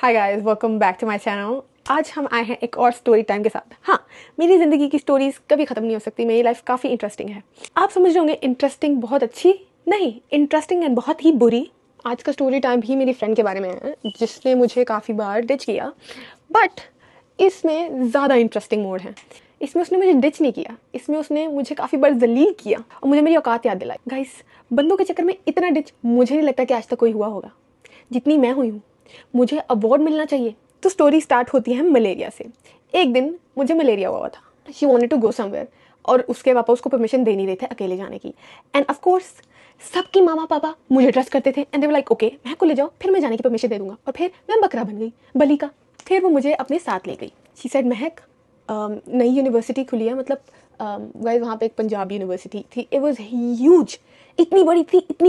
Hi guys, welcome back to my channel. आज हम आए हैं एक और स्टोरी टाइम के साथ। हाँ, मेरी ज़िंदगी की स्टोरीज कभी ख़त्म नहीं हो सकती। मेरी लाइफ काफ़ी इंटरेस्टिंग है। आप समझ रहे होंगे इंटरेस्टिंग बहुत अच्छी नहीं, इंटरेस्टिंग एंड बहुत ही बुरी। आज का स्टोरी टाइम भी मेरी फ्रेंड के बारे में है जिसने मुझे काफ़ी बार डिच किया, बट इसमें ज़्यादा इंटरेस्टिंग मोड है। इसमें उसने मुझे डिच नहीं किया, इसमें उसने मुझे काफ़ी बार जलील किया और मुझे मेरी औकात याद दिलाई। गाइस, बंदों के चक्कर में इतना डिच मुझे नहीं लगता कि आज तक कोई हुआ होगा जितनी मैं हुई हूँ। मुझे अवार्ड मिलना चाहिए। तो स्टोरी स्टार्ट होती है मलेरिया से। एक दिन मुझे मलेरिया हुआ था। She wanted to go somewhere और उसके पापा उसको परमिशन दे नहीं रहे थे अकेले जाने की। एंड ऑफ कोर्स सबके मामा पापा मुझे ट्रस्ट करते थे and they were like okay महक को ले जाओ, फिर मैं जाने की परमिशन दे दूंगा। और फिर मैं बकरा बन गई, बलि का। फिर वो मुझे अपने साथ ले गई। शी सेड महक नई यूनिवर्सिटी खुली है, मतलब गाइस वहाँ पे एक पंजाब यूनिवर्सिटी थी। इट वाज ह्यूज, इतनी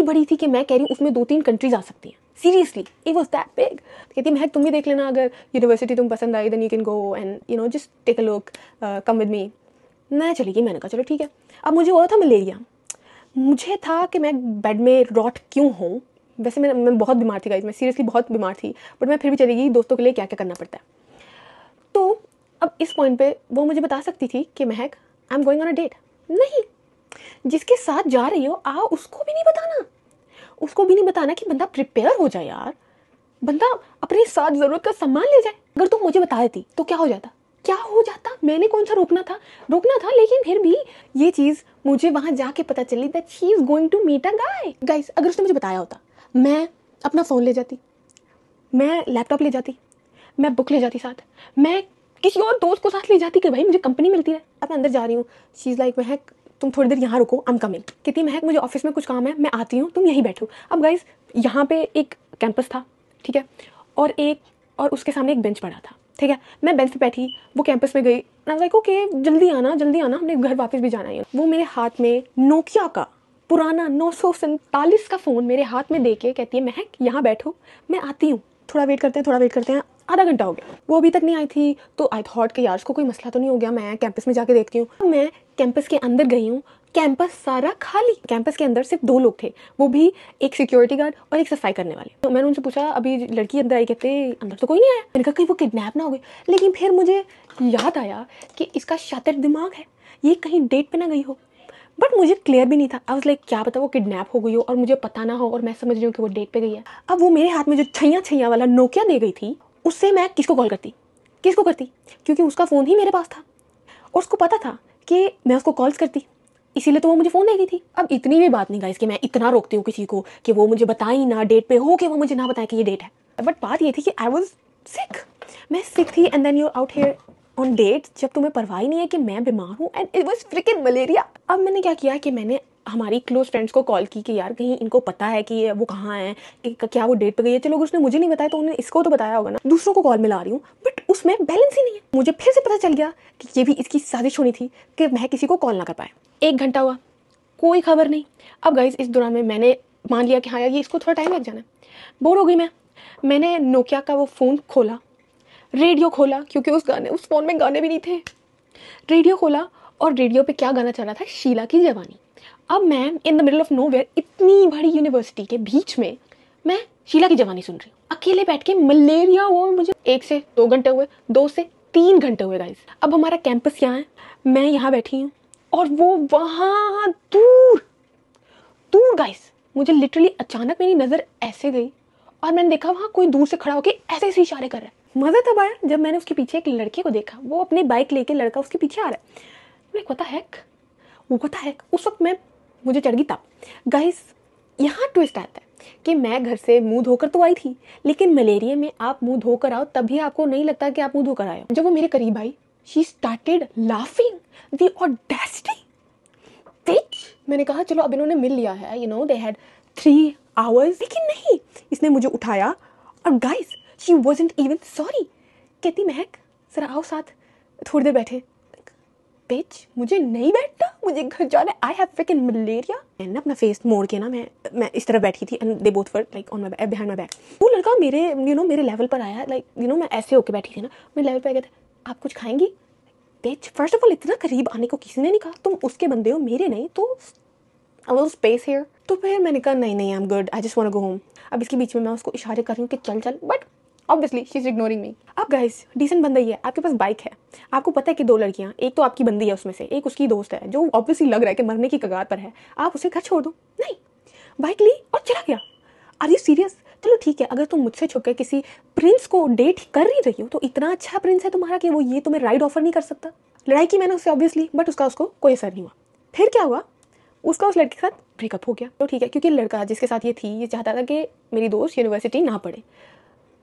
बड़ी थी कि मैं कह रही हूँ उसमें 2-3 कंट्रीज आ सकती हैं। Seriously it was that big. कहती महक तुम भी देख लेना, अगर यूनिवर्सिटी तुम पसंद आई then you can go and you know just take a look, come with me. मैं चली गई। मैंने कहा चलो ठीक है। अब मुझे हुआ था मलेरिया। मुझे था कि मैं बेड में रॉट क्यों हूँ। वैसे मैं बहुत बीमार थी गाइस, मैं सीरियसली बहुत बीमार थी, बट मैं फिर भी चली गई। दोस्तों के लिए क्या क्या करना पड़ता है। तो अब इस पॉइंट पे वो मुझे बता सकती थी कि Mehak I am going on a date. नहीं, जिसके साथ जा रही हो आओ, उसको भी नहीं बताना। उसको भी नहीं बताना कि बंदा प्रिपेयर हो जाए यार, बंदा अपने साथ जरूरत का सामान ले जाए। अगर तुम मुझे बता देती तो क्या हो जाता, क्या हो जाता। मैंने कौन सा रोकना था, लेकिन फिर भी ये चीज मुझे वहां जाके पता चली that she is going to meet a guy. Guys, अगर उसने मुझे बताया होता, मैं अपना फोन ले जाती, मैं लैपटॉप ले जाती, मैं बुक ले जाती साथ, मैं किसी और दोस्त को साथ ले जाती कि भाई मुझे कंपनी मिलती है। अब मैं अंदर जा रही हूँ। शी इज लाइक महक तुम थोड़ी देर यहाँ रुको, आई एम कमिंग। कहती महक मुझे ऑफिस में कुछ काम है, मैं आती हूँ, तुम यहीं बैठो। अब गाइस यहाँ पे एक कैंपस था, ठीक है, और उसके सामने एक बेंच पड़ा था, ठीक है। मैं बेंच पे बैठी, वो कैंपस में गई। आई वाज लाइक ओके जल्दी आना, हमने घर वापस भी जाना है। वो मेरे हाथ में नोकिया का पुराना 947 का फ़ोन मेरे हाथ में दे के कहती है महक यहाँ बैठो, मैं आती हूँ। थोड़ा वेट करते हैं। आधा घंटा हो गया, वो अभी तक नहीं आई थी। तो आई थॉट कि यार उसको कोई मसला तो नहीं हो गया, मैं कैंपस में जाके देखती हूँ। मैं कैंपस के अंदर गई हूँ, कैंपस सारा खाली। कैंपस के अंदर सिर्फ 2 लोग थे, वो भी एक सिक्योरिटी गार्ड और एक सफाई करने वाले। तो मैंने उनसे पूछा अभी लड़की अंदर आई, कहते अंदर तो कोई नहीं आया। मैंने कहा कहीं वो किडनैप ना हो गई। लेकिन फिर मुझे याद आया कि इसका शातिर दिमाग है, ये कहीं डेट पे ना गई हो। बट मुझे क्लियर भी नहीं था। आई वाज लाइक क्या पता वो किडनैप हो गई हो और मुझे पता ना हो और मैं समझ रही हूँ कि वो डेट पे गई है। अब वो मेरे हाथ में जो छैया वाला नोकिया दे गई थी, उससे मैं किसको कॉल करती, क्योंकि उसका फ़ोन ही मेरे पास था और उसको पता था कि मैं उसको कॉल्स करती, इसीलिए तो वो मुझे फ़ोन दे गई थी। अब इतनी भी बात नहीं गाइस कि मैं इतना रोकती हूँ किसी को कि वो मुझे बताए ही ना, डेट पे हो कि वो मुझे ना बताए कि ये डेट है। बट बात ये थी कि आई वॉज सिक, मैं सिक थी and then you out here on date, जब तुम्हें परवाह ही नहीं है कि मैं बीमार हूँ and it was fricking malaria. अब मैंने क्या किया कि मैंने हमारी क्लोज फ्रेंड्स को कॉल की कि यार कहीं इनको पता है कि वो कहाँ है, कि क्या वो डेट पे गई है। चलो उसने मुझे नहीं बताया तो उन्होंने इसको तो बताया होगा ना। दूसरों को कॉल मिला रही हूँ बट उसमें बैलेंस ही नहीं है। मुझे फिर से पता चल गया कि ये भी इसकी साजिश होनी थी कि मैं किसी को कॉल ना कर पाए। 1 घंटा हुआ, कोई खबर नहीं। अब गाइस इस दौरान में मैंने मान लिया कि हाँ यार ये इसको थोड़ा टाइम लग जाना है। बोर हो गई मैंने नोकिया का वो फ़ोन खोला, रेडियो खोला, क्योंकि उस फ़ोन में गाने भी नहीं थे। रेडियो खोला और रेडियो पे क्या गाना चल रहा था, शीला की जवानी। अब मैं in the middle of nowhere, इतनी बड़ी यूनिवर्सिटी के बीच में, मैं शीला की जवानी सुन रही हूँ अकेले बैठ के। मलेरिया हुआ मुझे। 1 से 2 घंटे हुए, 2 से 3 घंटे हुए गाइस। अब हमारा कैंपस यहाँ है, मैं यहाँ बैठी हूँ और वो वहाँ दूर दूर गाइस। मुझे लिटरली अचानक मेरी नज़र ऐसे गई और मैंने देखा वहाँ कोई दूर से खड़ा होकर ऐसे ऐसे इशारे कर रहा है। मज़ा तब आया जब मैंने उसके पीछे एक लड़के को देखा, वो अपनी बाइक लेके, लड़का उसके पीछे आ रहा है। मैं व्हाट द हेक। उस वक्त मुझे चढ़ गई ताप। गाइस यहाँ ट्विस्ट आता है कि मैं घर से मुंह धोकर तो आई थी, लेकिन मलेरिया में आप मुंह धोकर आओ तभी आपको नहीं लगता कि आप मुंह धोकर आए हो। जब वो मेरे करीब आई, she started laughing, the audacity. मैंने कहा चलो अब इन्होंने मिल लिया है, you know they had 3 hours. लेकिन नहीं, इसने मुझे उठाया और guys she wasn't even sorry. कहती महक जरा आओ साथ, थोड़ी देर बैठे। बिच मुझे नहीं बैठना, मुझे घर जाना है, आई हैव फ्रिकिंग मलेरिया। मैंने अपना फेस मोड़ के ना मैं इस तरह बैठी थी and they both were like on my back, behind my back. वो लड़का मेरे लेवल पर आया, लाइक मैं ऐसे होके बैठी थी ना, मेरे लेवल पर आ गया था। आप कुछ खाएंगी? बिच फर्स्ट ऑफ ऑल इतना करीब आने को किसी ने नहीं कहा, तुम उसके बंदे हो मेरे नहीं, तो a little space here। तो फिर मैंने कहा नहीं I am good, I just want to go home. अब इसके बीच में मैं उसको इशारे कर रही हूँ कि चल, but obviously she is ignoring मी। अब गाइस डिसेंट बंदा ही है, आपके पास बाइक है, आपको पता है कि 2 लड़कियां, एक तो आपकी बंदी है उसमें से, एक उसकी दोस्त है जो ऑब्वियसली लग रहा है कि मरने की कगार पर है, आप उसे घर छोड़ दो? नहीं, बाइक ली और चला गया। Are you serious? चलो ठीक है, अगर तुम मुझसे छुप के किसी प्रिंस को डेट कर ही रही हो तो इतना अच्छा प्रिंस है तुम्हारा कि वो ये तुम्हें राइड ऑफर नहीं कर सकता। लड़ाई की मैंने उससे ऑब्वियसली, बट उसको कोई असर नहीं हुआ। फिर क्या हुआ, उसका उस लड़के के साथ ब्रेकअप हो गया। तो ठीक है, क्योंकि लड़का जिसके साथ ये थी ये चाहता था कि मेरी दोस्त यूनिवर्सिटी ना पढ़े,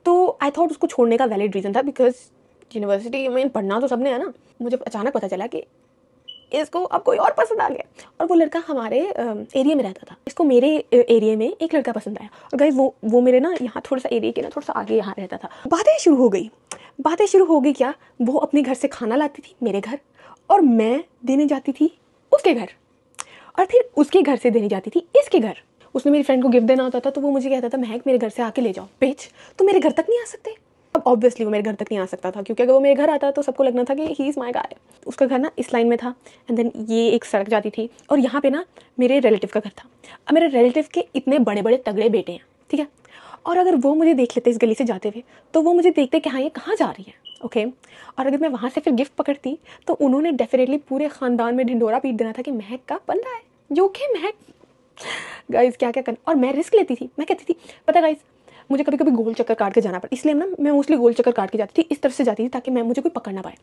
तो आई थॉट उसको छोड़ने का वैलिड रीज़न था, बिकॉज यूनिवर्सिटी में पढ़ना तो सबने है ना। मुझे अचानक पता चला कि इसको अब कोई और पसंद आ गया, और वो लड़का हमारे एरिया में रहता था। इसको मेरे एरिया में एक लड़का पसंद आया, और गाइस वो मेरे ना यहाँ थोड़ा सा एरिया के ना थोड़ा सा आगे यहाँ रहता था। बातें शुरू हो गई क्या, वो अपने घर से खाना लाती थी मेरे घर, और मैं देने जाती थी उसके घर, और फिर उसके घर से देने जाती थी इसके घर। उसने मेरी फ्रेंड को गिफ्ट देना होता था तो वो मुझे कहता था महक मेरे घर से आके ले जाओ। बिच, तुम मेरे घर तक नहीं आ सकते? अब ऑब्वियसली वो मेरे घर तक नहीं आ सकता था, क्योंकि अगर वो मेरे घर आता तो सबको लगना था कि ही इज़ माय गाय। उसका घर ना इस लाइन में था, एंड देन ये एक सड़क जाती थी, और यहाँ पे ना मेरे रिलेटिव का घर था। अब मेरे रिलेटिव के इतने बड़े बड़े तगड़े बेटे हैं, ठीक है, और अगर वो मुझे देख लेते इस गली से जाते हुए तो वो मुझे देखते कि हाँ ये कहाँ जा रही है, ओके। और अगर मैं वहाँ से फिर गिफ्ट पकड़ती तो उन्होंने डेफिनेटली पूरे ख़ानदान में ढिंडोरा पीट देना था कि महक का बंदा है, जो कि महक। गाइस क्या क्या करना, और मैं रिस्क लेती थी। मैं कहती थी पता गाइस मुझे कभी कभी गोल चक्कर काट के जाना पड़ा, इसलिए ना मैं मोस्टली गोल चक्कर काट के जाती थी, इस तरफ से जाती थी ताकि मुझे कोई पकड़ ना पाए।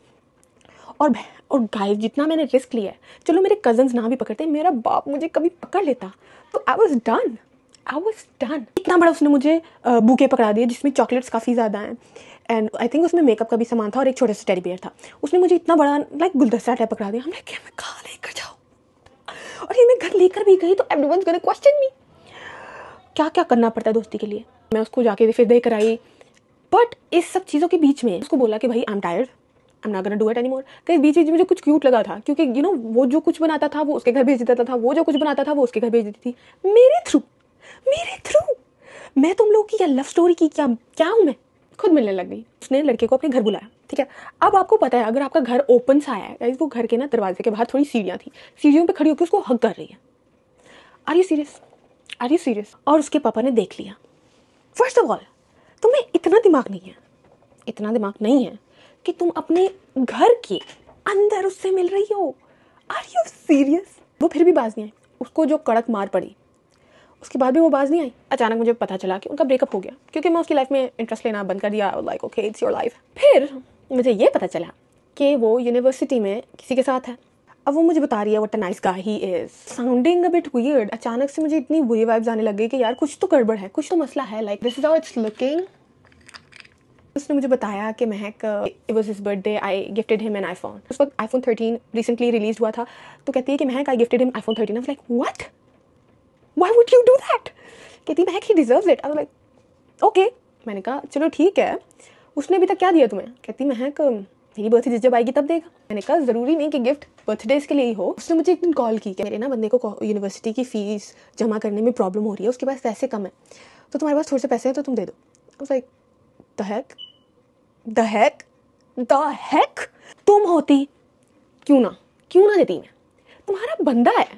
और गाइस जितना मैंने रिस्क लिया है, चलो मेरे कजन्स ना भी पकड़ते, मेरा बाप मुझे कभी पकड़ लेता तो आई वॉज डन। इतना बड़ा उसने मुझे बुके पकड़ा दिए जिसमें चॉकलेट्स काफ़ी ज़्यादा हैं, एंड आई थिंक उसमें मेकअप का भी सामान था और एक छोटा सा टेडी बियर था। उसने मुझे इतना बड़ा लाइक गुलदस्ता टाइप पकड़ा दिया। हमने क्या, मैं कहाँ लेकर जाऊँ, और ये मैं घर लेकर भी गई तो एवरीवनस गोना क्वेश्चन मी। क्या क्या करना पड़ता है दोस्ती के लिए। मैं उसको जाके फिर देख कर आई, बट इस सब चीज़ों के बीच में उसको बोला कि भाई I am tired, I am not gonna do it anymore. कहीं बीच में मुझे कुछ क्यूट लगा था, क्योंकि यू नो वो जो कुछ बनाता था वो उसके घर भेज देता था, वो जो कुछ बनाता था वो उसके घर भेज देती थी, मेरे थ्रू। मैं तुम लोग की क्या लव स्टोरी की क्या हूँ मैं, खुद मिलने लग गई। उसने लड़के को अपने घर बुलाया, ठीक है। अब आपको पता है अगर आपका घर ओपन सा है, वो घर के ना दरवाजे के बाहर थोड़ी सीढ़ियाँ थी, सीढ़ियों पे खड़ी होकर उसको हग कर रही है। Are you serious? और उसके पापा ने देख लिया। फर्स्ट ऑफ ऑल तुम्हें इतना दिमाग नहीं है कि तुम अपने घर के अंदर उससे मिल रही हो। Are you serious? वो फिर भी बाज नहीं आई, उसको जो कड़क मार पड़ी उसके बाद भी वो बाज नहीं आई। अचानक मुझे पता चला कि उनका ब्रेकअप हो गया, क्योंकि मैं उसकी लाइफ में इंटरेस्ट लेना बंद कर दिया, like okay it's your life. फिर मुझे ये पता चला कि वो यूनिवर्सिटी में किसी के साथ है। अब वो मुझे बता रही है what a nice guy he is, sounding a bit weird. अचानक से मुझे इतनी बुरी वाइब्स आने लग गई कि यार कुछ तो गड़बड़ है, कुछ तो मसला है, like this is how it's looking. उसने मुझे बताया कि महक it was his birthday, I gifted him an iPhone. उस वक्त आईफोन 13 रिसेंटली रिलीज हुआ था, तो कहती है कि Mehak I gifted him iPhone 13। I was like what, why would you do that? कहती महक ही deserves it. I was like okay. मैंने कहा चलो ठीक है, उसने अभी तक क्या दिया तुम्हें? कहती महक मेरी बर्थडे जब आएगी तब देगा। मैंने कहा ज़रूरी नहीं कि गिफ्ट बर्थडेज के लिए ही हो। उसने मुझे एक दिन कॉल की कि मेरे ना बंदे को यूनिवर्सिटी की फ़ीस जमा करने में प्रॉब्लम हो रही है, उसके पास पैसे कम है, तो तुम्हारे पास थोड़े से पैसे हैं तो तुम दे दो। आई वाज लाइक द हेक तुम होती क्यों ना देती मैं, तुम्हारा बंदा है,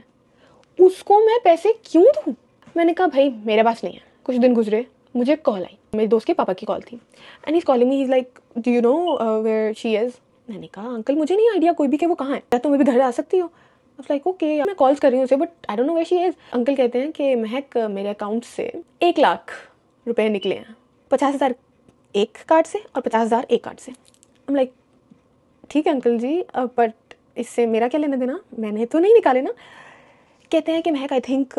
उसको मैं पैसे क्यों दूँ? मैंने कहा भाई मेरे पास नहीं है। कुछ दिन गुजरे, मुझे कॉल आई, मेरे दोस्त के पापा की कॉल थी, and he is calling me, he is like do you know where she is? मैंने कहा अंकल मुझे नहीं आइडिया कोई भी कि वो कहाँ है, क्या तुम अभी घर आ सकती हो? आई वाज लाइक ओके मैं कॉल्स कर रही हूँ उसे, but I don't know where she is. Uncle कहते हैं कि महक मेरे अकाउंट से 1 लाख रुपए निकले हैं, 50,000 एक कार्ड से और 50,000 एक कार्ड से। आई एम लाइक ठीक है अंकल जी, बट इससे मेरा क्या लेना देना, मैंने तो नहीं निकाले ना। कहते हैं कि महक आई थिंक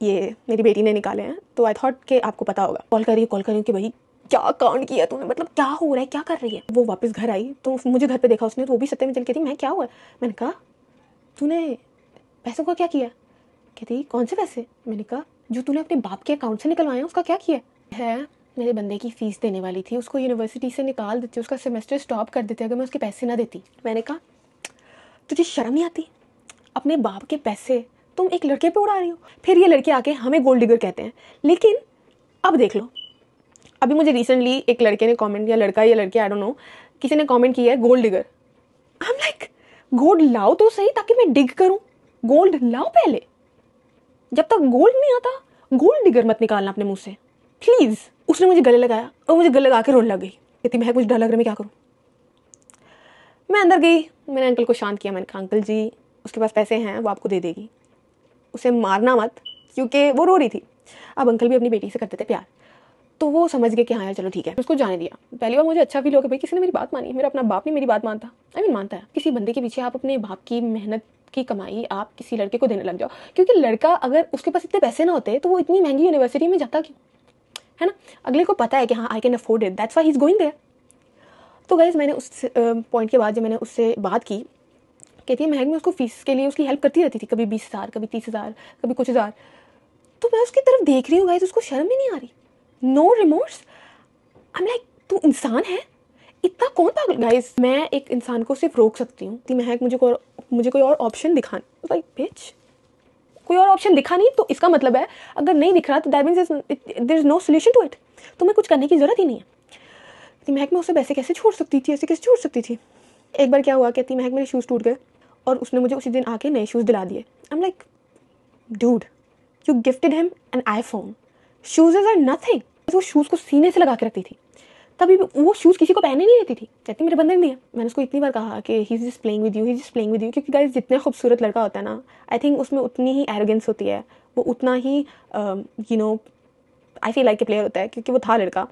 ये मेरी बेटी ने निकाले हैं, तो आई थॉट कि आपको पता होगा। कॉल कर रही हूँ कि भाई क्या कांड किया तूने, मतलब क्या हो रहा है, क्या कर रही है? वो वापस घर आई तो मुझे घर पे देखा उसने, तो वो भी सत्य में चल के थी, मैं क्या हुआ? मैंने कहा तूने पैसों का क्या किया? कहती कौन से पैसे? मैंने कहा जो तूने अपने बाप के अकाउंट से निकलवाए हैं उसका क्या किया है? मेरे बंदे की फ़ीस देने वाली थी, उसको यूनिवर्सिटी से निकाल देते, उसका सेमेस्टर स्टॉप कर देते अगर मैं उसके पैसे ना देती। मैंने कहा तुझे शर्म नहीं आती? अपने बाप के पैसे तुम एक लड़के पे उड़ा रही हो। फिर ये लड़के आके हमें गोल्ड डिगर कहते हैं, लेकिन अब देख लो, अभी मुझे रिसेंटली एक लड़के ने कमेंट किया, लड़का या लड़की आई डोंट नो, किसी ने कमेंट किया है gold digger. I am like gold लाओ तो सही ताकि मैं डिग करूं, गोल्ड लाओ पहले, जब तक गोल्ड नहीं आता गोल्ड डिगर मत निकालना अपने मुंह से। प्लीज़। उसने मुझे गले लगाया और मुझे गले लगा के रोने लग गई। कहती महक मुझे डर लग रहा है, मैं क्या करूँ। मैं अंदर गई, मैंने अंकल को शांत किया। मैंने कहा अंकल जी उसके पास पैसे हैं, वो आपको दे देगी, उसे मारना मत, क्योंकि वो रो रही थी। अब अंकल भी अपनी बेटी से करते थे प्यार, तो वो समझ गए कि हाँ यार चलो ठीक है, उसको जाने दिया। पहली बार मुझे अच्छा फील हो गया भाई किसी ने मेरी बात मानी। मेरा अपना बाप नहीं मेरी बात मानता। मानता है। किसी बंदे के पीछे आप अपने बाप की मेहनत की कमाई आप किसी लड़के को देने लग जाओ, क्योंकि लड़का अगर उसके पास इतने पैसे ना होते तो वो इतनी महंगी यूनिवर्सिटी में जाता क्यों, है ना। अगले को पता है कि हाँ I can afford it, that's why he is going there. तो गाइज मैंने उस पॉइंट के बाद जब मैंने उससे बात की, कहती है महक मैं उसको फीस के लिए उसकी हेल्प करती रहती थी, कभी 20,000 कभी 30,000 कभी कुछ हज़ार। तो मैं उसकी तरफ देख रही हूँ गाइज, उसको शर्म ही नहीं आ रही, no remorse. I am like तू इंसान है, इतना कौन पागल। गाइज मैं एक इंसान को सिर्फ रोक सकती हूँ कि महक मुझे कोई और ऑप्शन दिखा। लाइक बिच, कोई और ऑप्शन दिखा नहीं तो इसका मतलब है अगर नहीं दिख रहा तो that means there is no solution to it, तुम्हें कुछ करने की जरूरत ही नहीं है। कहती महक मैं उसे वैसे कैसे छोड़ सकती थी, ऐसे कैसे छोड़ सकती थी। एक बार क्या हुआ, कहती महक मेरे शूज़ टूट गए और उसने मुझे उसी दिन आके नए शूज़ दिला दिए। I am like dude you gifted him an iPhone, shoes are nothing. वो शूज़ को सीने से लगा के रखती थी, तभी वो शूज़ किसी को पहनने नहीं देती थी। कहती मेरे बंदे ने दिया। मैंने उसको इतनी बार कहा कि ही is just playing with you, he is just playing with you, क्योंकि गाइस जितना खूबसूरत लड़का होता है ना, आई थिंक उसमें उतनी ही एरोगेंस होती है, वो उतना ही you know I feel like a player होता है, क्योंकि वो था लड़का।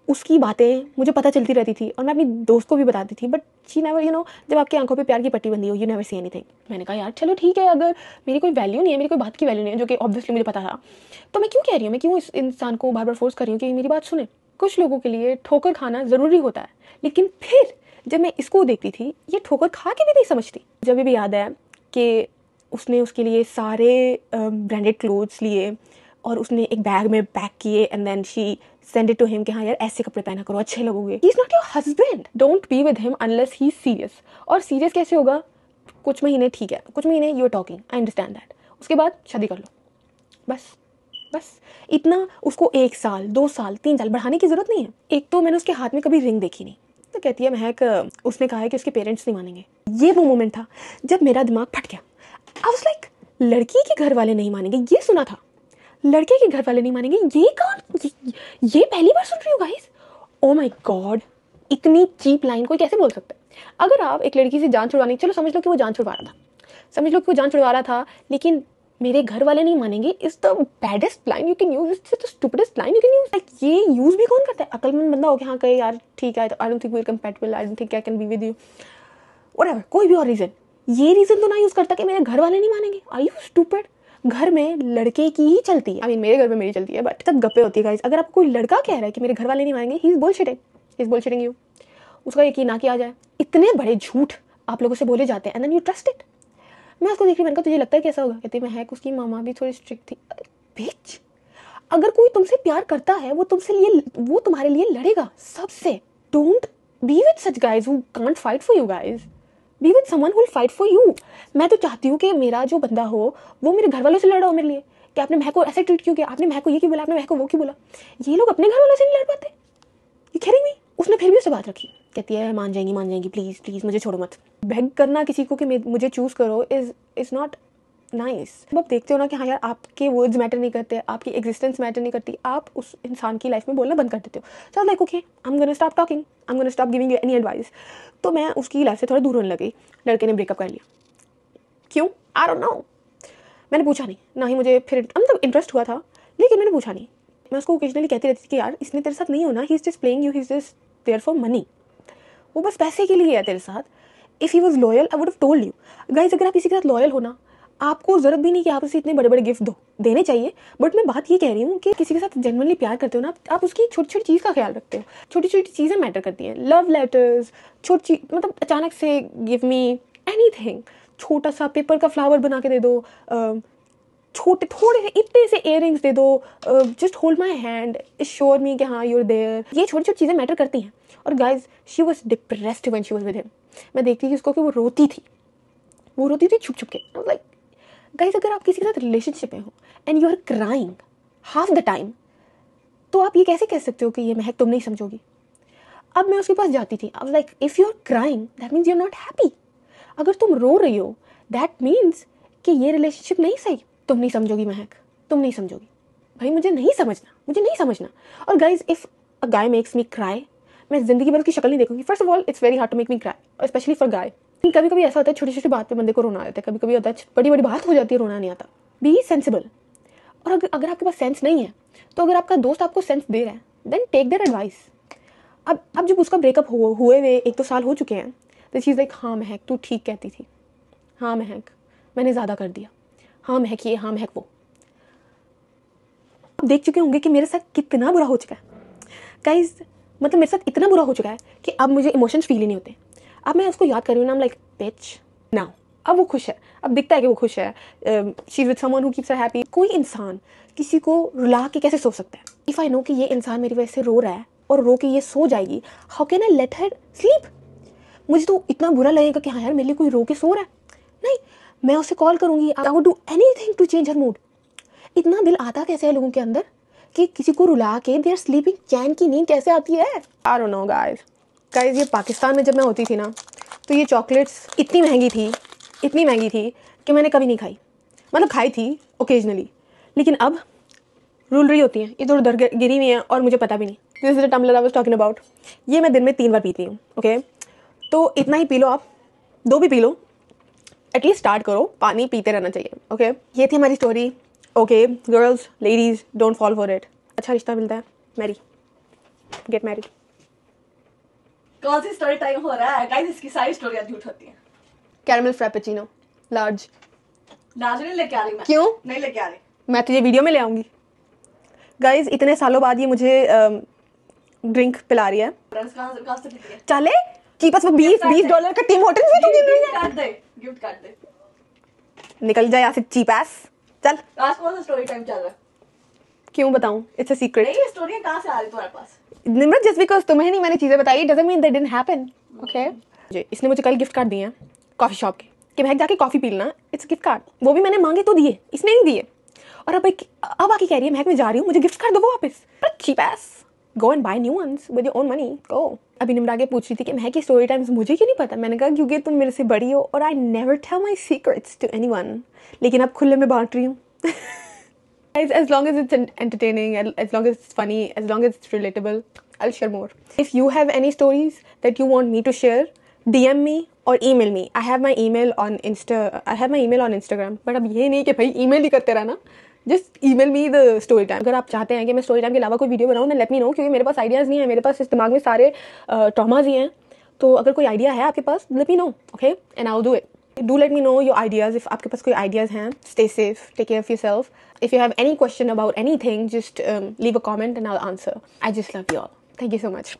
उसकी बातें मुझे पता चलती रहती थी और मैं अपनी दोस्त को भी बताती थी, बट शी नेवर जब आपकी आंखों पे प्यार की पट्टी बंदी हो यू नेवर सी एनीथिंग। मैंने कहा यार चलो ठीक है, अगर मेरी कोई वैल्यू नहीं है, मेरी कोई बात की वैल्यू नहीं है, जो कि ऑब्वियसली मुझे पता था, तो मैं क्यों कह रही हूँ, मैं क्यों इस इंसान को बार बार फोर्स कर रही हूँ कि मेरी बात सुने। कुछ लोगों के लिए ठोकर खाना ज़रूरी होता है, लेकिन फिर जब मैं इसको देखती थी ये ठोकर खा के भी नहीं समझती। जब भी याद है कि उसने उसके लिए सारे ब्रांडेड क्लोथ्स लिए और उसने एक बैग में पैक किए and then she send it to him कि हाँ यार ऐसे कपड़े पहना करो, अच्छे लगोगे। He is not your husband, don't be with him unless he is serious. और सीरियस कैसे होगा, कुछ महीने ठीक है, कुछ महीने you are talking, I understand that, उसके बाद शादी कर लो, बस इतना। उसको 1 साल 2 साल 3 साल बढ़ाने की जरूरत नहीं है। एक तो मैंने उसके हाथ में कभी रिंग देखी नहीं, तो कहती है महक उसने कहा है कि उसके पेरेंट्स नहीं मानेंगे। ये वो मोमेंट था जब मेरा दिमाग फट गया। आई वाज लाइक लड़की के घर वाले नहीं मानेंगे, ये सुना था, लड़के के घर वाले नहीं मानेंगे, ये पहली बार सुन रही हूँ गाइस। ओ माय गॉड, इतनी चीप लाइन कोई कैसे बोल सकता है। अगर आप एक लड़की से जान छुड़वानी, चलो समझ लो कि वो जान छुड़वा रहा था, समझ लो कि वो जान छुड़वा रहा था, लेकिन मेरे घर वाले नहीं मानेंगे is the baddest line you can use, it's the stupidest line you can use. Like ये यूज भी कौन करता है, अकलमंद बंदा हो कि हाँ कहे यार ठीक है, I don't think we are compatible, I don't think I can be with you, whatever, कोई भी और रीजन। ये रीजन तो ना यूज करता कि मेरे घर वाले नहीं मानेंगे। Are you stupid. घर में लड़के की ही चलती है, आई मीन मेरे घर में मेरी चलती है, बट सब गप्पे होती है गाइस। अगर आपको कोई लड़का कह रहा है कि मेरे घर वाले नहीं मानेंगे, ही इज बुलशिटिंग यू, उसका यकीन ना किया जाए। इतने बड़े झूठ आप लोगों से बोले जाते हैं and then you trust it. मैं उसको देख रही, मैंने कहा तुझे लगता है कैसा होगा, कहती मैं उसकी मामा भी थोड़ी स्ट्रिक्ट थी। बिच, अगर कोई तुमसे प्यार करता है वो तुम्हारे लिए लड़ेगा सबसे। Don't be with such guys who can't fight for you guys, be with someone who will fight for you. मैं तो चाहती हूँ कि मेरा जो बंदा हो वो मेरे घर वालों से लड़ा हो मेरे लिए, कि आपने महक को ऐसे ट्रीट क्यों किया, आपने महक को ये क्यों बोला, आपने महक को वो क्यों बोला। ये लोग अपने घर वालों से नहीं लड़ पाते, ये कह रही। उसने फिर भी उससे बात रखी, कहती है मान जाएंगी प्लीज मुझे छोड़ो मत। बेग करना किसी को कि मुझे चूज करो इज नॉट नाइस। आप देखते हो ना कि हाँ यार आपके वर्ड्स मैटर नहीं करते, आपकी एग्जिस्टेंस मैटर नहीं करती, आप उस इंसान की लाइफ में बोलना बंद कर देते हो। So like okay, I am gonna stop talking, I am gonna stop giving you any advice. तो मैं उसकी लाइफ से थोड़ा दूर होने लगी। लड़के ने ब्रेकअप कर लिया, क्यों, आई डोंट नो। मैंने पूछा नहीं, ना ही मुझे फिर मतलब इंटरेस्ट हुआ था, लेकिन मैंने पूछा नहीं। मैं उसको ओकेजनली कहती रहती थी कि यार इसने तेरे साथ नहीं होना, he is just playing you, he is just there for money, वो बस पैसे के लिए है तेरे साथ। If he was loyal I would have told you. Guys अगर आप किसी के साथ लॉयल हो ना, आपको ज़रूरत भी नहीं कि आप उसे इतने बड़े बड़े गिफ्ट देने चाहिए। बट मैं बात ये कह रही हूँ कि किसी के साथ जेन्युइनली प्यार करते हो ना, आप उसकी छोटी छोटी चीज़ का ख्याल रखते हो। छोटी छोटी चीज़ें मैटर करती हैं, लव लेटर्स, छोटी मतलब अचानक से गिव मी एनीथिंग, छोटा सा पेपर का फ्लावर बना के दे दो, छोटे थोड़े से इतने से इयररिंग्स दे दो, just hold my hand, sure me कि हाँ यूर देयर। ये छोटी छोटी चीज़ें मैटर करती हैं। और guys she was depressed when she was with him. मैं देखती थी उसको कि वो रोती थी छुप छुप के। लाइक गाइज अगर आप किसी के साथ रिलेशनशिप में हो and you are crying half the time, तो आप ये कैसे कह सकते हो कि ये महक तुम नहीं समझोगी। अब मैं उसके पास जाती थी, I was like if you are crying that means you are not happy. अगर तुम रो रही हो दैट मीन्स कि ये रिलेशनशिप नहीं सही। तुम नहीं समझोगी महक, तुम नहीं समझोगी। भाई मुझे नहीं समझना। और guys if a guy makes me cry, मैं ज़िंदगी भर उसकी शक्ल नहीं देखूंगी। First of all it's very hard to make me cry, specially for guy. कभी कभी ऐसा होता है छोटी छोटी बात पे बंदे को रोना आता है, कभी कभी होता है बड़ी बड़ी बात हो जाती है रोना नहीं आता। B sensible. और अगर आपके पास सेंस नहीं है तो अगर आपका दोस्त आपको सेंस दे रहा है देन टेक देयर एडवाइस। अब जब उसका ब्रेकअप हुए हुए 1-2 साल हो चुके हैं तो चीज़ लाइक हाँ महक तू ठीक कहती थी, हाँ महक मैंने ज़्यादा कर दिया, हाँ महक ये, हाँ महक वो। आप देख चुके होंगे कि मेरे साथ कितना बुरा हो चुका है गाइज, मतलब मेरे साथ इतना बुरा हो चुका है कि अब मुझे इमोशंस फील ही नहीं होते। अब मैं उसको याद कर रही हूँ ना, लाइक बिच नाउ। अब वो खुश है, अब दिखता है कि वो खुश है, she is with someone who keeps her happy. कोई इंसान किसी को रुला के कैसे सो सकता है? इफ़ आई नो कि ये इंसान मेरी वजह से रो रहा है और रो के ये सो जाएगी, how can I let her sleep? मुझे तो इतना बुरा लगेगा कि हाँ यार मेरे लिए कोई रो के सो रहा है। नहीं, मैं उसे कॉल करूँगी, I would do anything to change her mood. इतना दिल आता कैसे है लोगों के अंदर कि किसी को रुला के देयर स्लीपिंग, चैन की नींद कैसे आती है? आई डोंट नो गाइस ये पाकिस्तान में जब मैं होती थी ना तो ये चॉकलेट्स इतनी महंगी थी कि मैंने कभी नहीं खाई। मतलब खाई थी ओकेजनली, लेकिन अब रुल रही होती हैं, इधर उधर गिरी हुई हैं और मुझे पता भी नहीं। This is the tumbler I was talking about. ये मैं दिन में 3 बार पीती हूँ। ओके, तो इतना ही पी लो, आप 2 भी पी लो, एटलीस्ट स्टार्ट करो, पानी पीते रहना चाहिए। ओके, ये थी हमारी story. Okay girls, ladies, don't fall for it. अच्छा रिश्ता मिलता है, मैरी, गेट मैरिड। कौन सी स्टोरी टाइम हो रहा है गाइस? इसकी सारी स्टोरियां झूठ होती हैं। Caramel Frappuccino large. लार्ज नहीं लेके आ रही मैं। क्यों नहीं लेके आ रही? मैं तुझे वीडियो में ले आऊंगी। गाइज इतने सालों बाद ये मुझे ड्रिंक पिला रही है। कहाँ से पीती है? चले कि बस वो $20 का टीम होटल से तू गिफ्ट कार्ड दे। निकल जाए यहाँ से चीप एस। चल आज कौन सा स्टोरी टाइम चल रहा है? क्यों बताऊं? It's a secret. ये स्टोरियां कहाँ से आ रही तुम्हारे पास? निम्रत, जस्ट बिकॉज तुम्हें नहीं मैंने चीजें बताई doesn't mean that didn't happen. Okay, इसने मुझे कल गिफ्ट कार्ड दिए हैं कॉफी शॉप के कि महक जाके कॉफी पी लेना, इट्स गिफ्ट कार्ड। वो भी मैंने मांगे तो दिए, इसने नहीं दिए। और अब आके कह रही है महक मैं जा रही हूँ, मुझे गिफ्ट कार्ड दो वापस। Cheap ass, go and buy new ones with your own money, go. अभी निम्रा के पूछ रही थी कि महक की स्टोरी टाइम्स मुझे क्यों नहीं पता। मैंने कहा क्योंकि तुम मेरे से बड़ी हो और I never tell my secrets to anyone, लेकिन अब खुले में बांट रही हूँ। As long as it's entertaining, as long as it's funny, as long as it's relatable, I'll share more. If you have any stories that you want me to share, DM me or email me. I have my email on Instagram. But अब ये नहीं कि भाई email ही करते रहना. Just email me the story time. अगर आप चाहते हैं कि मैं story time के अलावा कोई वीडियो बनाऊँ, then let me know, क्योंकि मेरे पास ideas नहीं है, मेरे पास इस दिमाग में सारे traumas ही हैं. तो अगर कोई idea है आपके पास, let me know, okay? And I'll do it. Do let me know your ideas. if आपके पास कोई ideas हैं, stay safe, take care of yourself. If you have any question about anything, just leave a comment and I'll answer. I just love you all. Thank you so much.